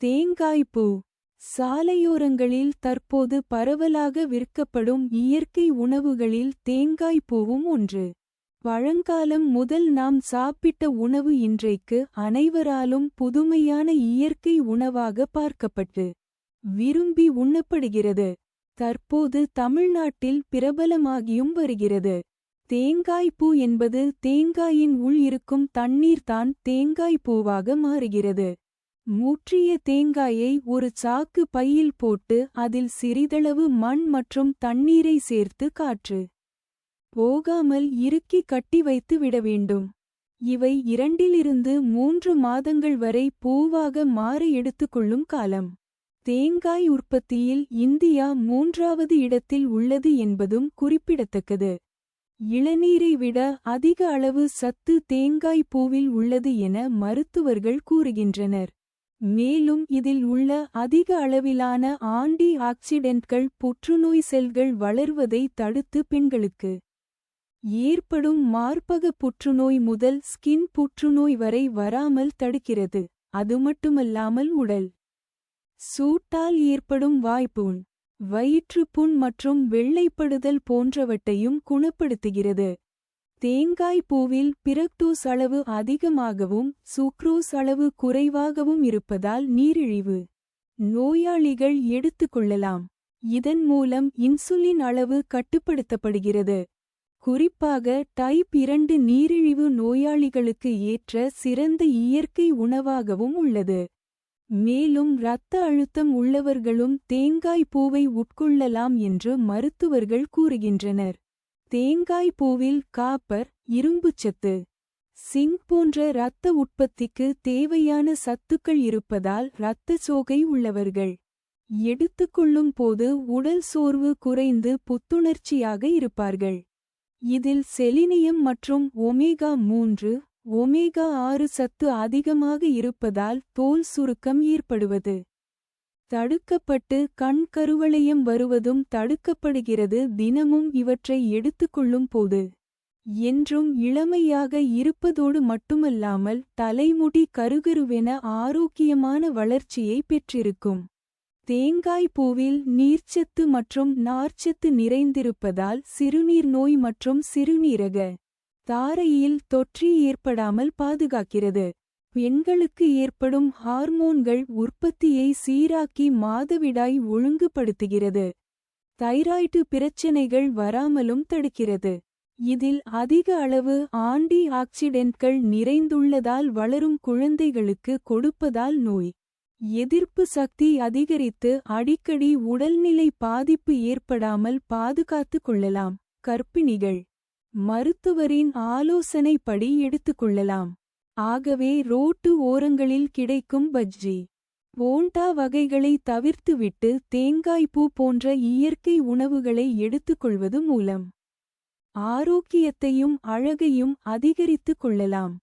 தேங்காய்ப்பூ சாலையோரங்களில் தற்போது பரவலாக விற்கப்படும் இயற்கை உணவுகளில் தேங்காய்ப்பூவும் ஒன்று. பழங்காலம் முதல் நாம் சாப்பிட்ட உணவு இன்றைக்கு அனைவராலும் புதுமையான இயற்கை உணவாக பார்க்கப்பட்டு விரும்பி உண்ணப்படுகிறது. தற்போது தமிழ்நாட்டில் பிரபலமாகியும் வருகிறது. தேங்காய்ப்பூ என்பது தேங்காயின் உள் இருக்கும் தண்ணீர்தான் தேங்காய்ப்பூவாக மாறுகிறது. முற்றிய தேங்காயை ஒரு சாக்கு பையில் போட்டு அதில் சிறிதளவு மண் மற்றும் தண்ணீரை சேர்த்து காற்று போகாமல் இறுக்கி கட்டி வைத்து விட வேண்டும். இவை 2 to 3 மாதங்கள் வரை பூவாக மாற எடுத்துக்கொள்ளும் காலம். தேங்காய் உற்பத்தியில் இந்தியா 3வது இடத்தில் உள்ளது என்பதும் குறிப்பிடத்தக்கது. இளநீரை விட அதிக அளவு சத்து தேங்காய் பூவில் உள்ளது என மருத்துவர்கள் கூறுகின்றனர். மேலும் இதில் உள்ள அதிக அளவிலான ஆன்டி ஆக்சிடென்ட்கள் புற்றுநோய் செல்கள் வளர்வதை தடுத்து பெண்களுக்கு ஏற்படும் மார்பக புற்றுநோய் முதல் ஸ்கின் புற்றுநோய் வரை வராமல் தடுக்கிறது. அதுமட்டுமல்லாமல் உடல் சூட்டால் ஏற்படும் வாய்ப்புண், வயிற்றுப்புண் மற்றும் வெள்ளைப்படுதல் போன்றவற்றையும் குணப்படுத்துகிறது. தேங்காய் பூவில் பிரக்டோஸ் அளவு அதிகமாகவும் சுக்ரோஸ் அளவு குறைவாகவும் இருப்பதால் நீரிழிவு நோயாளிகள் எடுத்துக்கொள்ளலாம். இதன் மூலம் இன்சுலின் அளவு கட்டுப்படுத்தப்படுகிறது. குறிப்பாக டைப் 2 நீரிழிவு நோயாளிகளுக்கு ஏற்ற சிறந்த இயற்கை உணவாகவும் உள்ளது. மேலும் இரத்த அழுத்தம் உள்ளவர்களும் தேங்காய் பூவை உட்கொள்ளலாம் என்று மருத்துவர்கள் கூறுகின்றனர். தேங்காய் பூவில் காப்பர், இரும்புச்சத்து, சிங்க் போன்ற இரத்த உற்பத்திக்கு தேவையான சத்துக்கள் இருப்பதால் இரத்த சோகை உள்ளவர்கள் எடுத்துக்கொள்ளும் போது உடல் சோர்வு குறைந்து புத்துணர்ச்சியாக இருப்பார்கள். இதில் செலினியம் மற்றும் ஒமேகா 3, ஒமேகா 6 சத்து அதிகமாக இருப்பதால் தோல் சுருக்கம் ஏற்படுவது தடுக்கப்பட்டு கண் கருவளையம் வருவதும் தடுக்கப்படுகிறது. தினமும் இவற்றை எடுத்துக்கொள்ளும் போது என்றும் இளமையாக இருப்பதோடு மட்டுமல்லாமல் தலைமுடி கருகருவென ஆரோக்கியமான வளர்ச்சியை பெற்றிருக்கும். தேங்காய் பூவில் நீர்ச்சத்து மற்றும் நார்ச்சத்து நிறைந்திருப்பதால் சிறுநீர் நோய் மற்றும் சிறுநீரக தாரையில் தொற்று ஏற்படாமல் பாதுகாக்கிறது. பெண்களுக்கு ஏற்படும் ஹார்மோன்கள் உற்பத்தியை சீராக்கி மாதவிடாய் ஒழுங்குபடுத்துகிறது. தைராய்டு பிரச்சனைகள் வராமலும் தடுக்கிறது. இதில் அதிக அளவு ஆன்டி ஆக்சிடென்ட்கள் நிறைந்துள்ளதால் வளரும் குழந்தைகளுக்கு கொடுப்பதால் நோய் எதிர்ப்பு சக்தி அதிகரித்து அடிக்கடி உடல்நிலை பாதிப்பு ஏற்படாமல் பாதுகாத்து கொள்ளலாம். கர்ப்பிணிகள் மருத்துவரின் ஆலோசனைப்படி எடுத்துக்கொள்ளலாம். ஆகவே ரோட்டு ஓரங்களில் கிடைக்கும் பஜ்ஜி, போண்டா வகைகளை தவிர்த்துவிட்டு தேங்காய்ப்பூ போன்ற இயற்கை உணவுகளை எடுத்துக்கொள்வது மூலம் ஆரோக்கியத்தையும் அழகையும் அதிகரித்துக் கொள்ளலாம்.